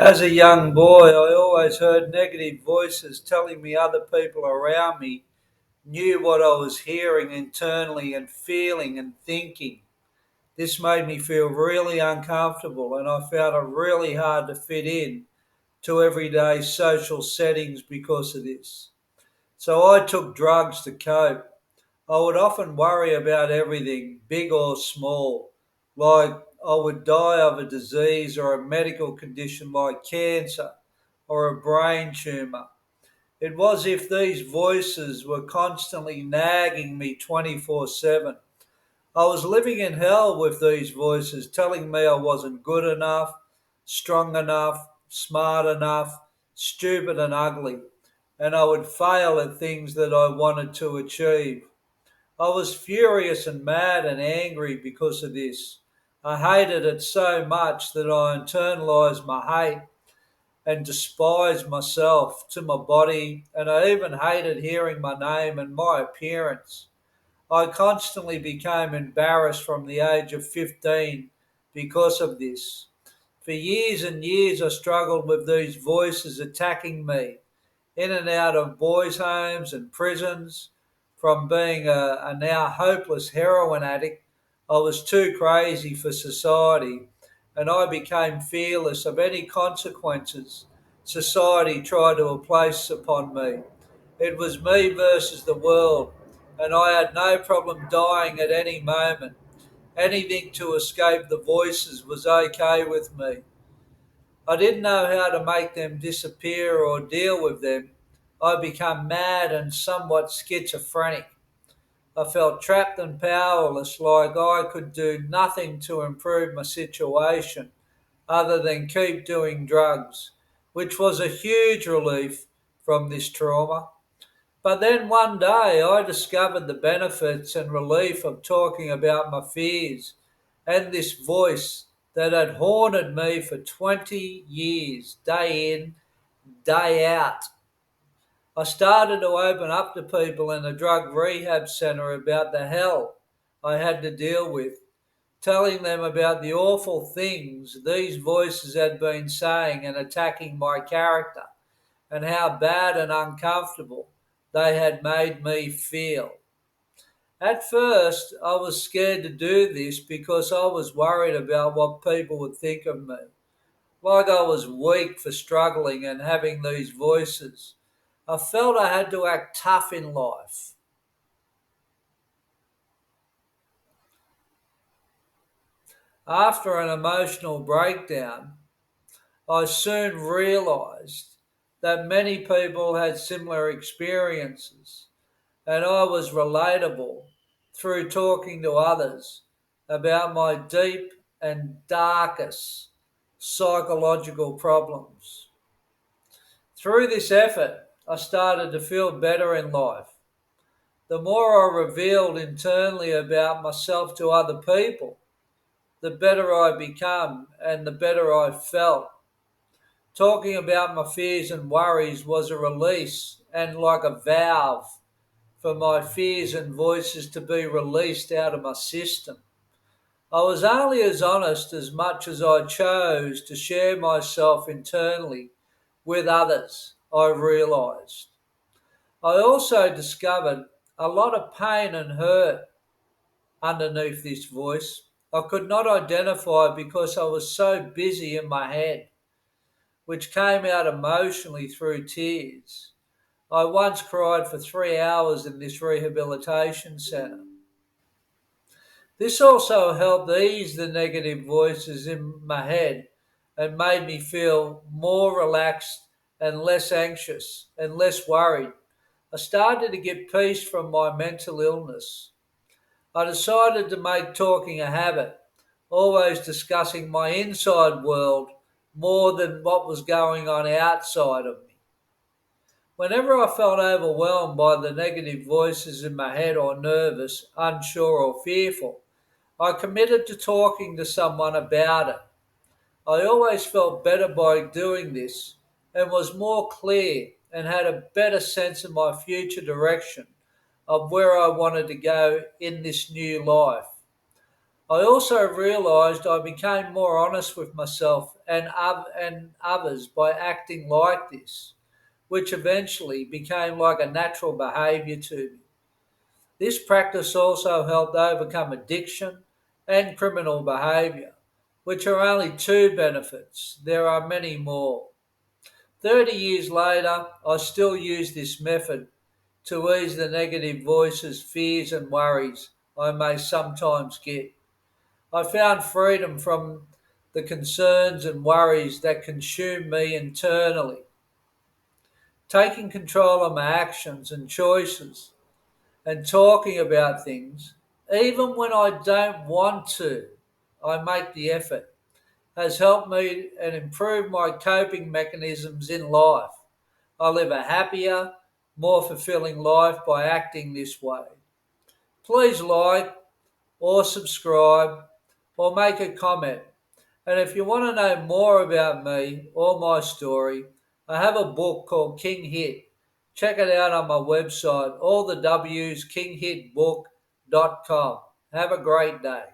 As a young boy, I always heard negative voices telling me other people around me knew what I was hearing internally and feeling and thinking. This made me feel really uncomfortable, and I found it really hard to fit in to everyday social settings because of this. So I took drugs to cope. I would often worry about everything, big or small, like I would die of a disease or a medical condition like cancer or a brain tumour. It was if these voices were constantly nagging me 24/7. I was living in hell with these voices telling me I wasn't good enough, strong enough, smart enough, stupid and ugly, and I would fail at things that I wanted to achieve. I was furious and mad and angry because of this. I hated it so much that I internalized my hate and despised myself to my body, and I even hated hearing my name and my appearance. I constantly became embarrassed from the age of 15 because of this. For years and years, I struggled with these voices attacking me in and out of boys' homes and prisons. From being a now hopeless heroin addict, I was too crazy for society, and I became fearless of any consequences society tried to place upon me. It was me versus the world, and I had no problem dying at any moment. Anything to escape the voices was okay with me. I didn't know how to make them disappear or deal with them. I became mad and somewhat schizophrenic. I felt trapped and powerless, like I could do nothing to improve my situation other than keep doing drugs, which was a huge relief from this trauma. But then one day I discovered the benefits and relief of talking about my fears and this voice that had haunted me for 20 years, day in, day out. I started to open up to people in a drug rehab center about the hell I had to deal with, telling them about the awful things these voices had been saying and attacking my character, and how bad and uncomfortable they had made me feel. At first, I was scared to do this because I was worried about what people would think of me, like I was weak for struggling and having these voices. I felt I had to act tough in life. After an emotional breakdown, I soon realized that many people had similar experiences, and I was relatable through talking to others about my deep and darkest psychological problems. Through this effort, I started to feel better in life. The more I revealed internally about myself to other people, the better I became and the better I felt. Talking about my fears and worries was a release and like a valve for my fears and voices to be released out of my system. I was only as honest as much as I chose to share myself internally with others, I realised. I also discovered a lot of pain and hurt underneath this voice. I could not identify because I was so busy in my head, which came out emotionally through tears. I once cried for 3 hours in this rehabilitation centre. This also helped ease the negative voices in my head and made me feel more relaxed and less anxious and less worried. I started to get peace from my mental illness. I decided to make talking a habit, always discussing my inside world more than what was going on outside of me. Whenever I felt overwhelmed by the negative voices in my head or nervous, unsure, or fearful, I committed to talking to someone about it. I always felt better by doing this and was more clear and had a better sense of my future direction of where I wanted to go in this new life. I also realised I became more honest with myself and others by acting like this, which eventually became like a natural behaviour to me. This practice also helped overcome addiction and criminal behaviour, which are only two benefits. There are many more. 30 years later, I still use this method to ease the negative voices, fears, and worries I may sometimes get. I found freedom from the concerns and worries that consume me internally, taking control of my actions and choices, and talking about things, even when I don't want to. I make the effort, has helped me and improved my coping mechanisms in life. I live a happier, more fulfilling life by acting this way. Please like or subscribe or make a comment. And if you want to know more about me or my story, I have a book called King Hit. Check it out on my website, all the W's, kinghitbook.com. Have a great day.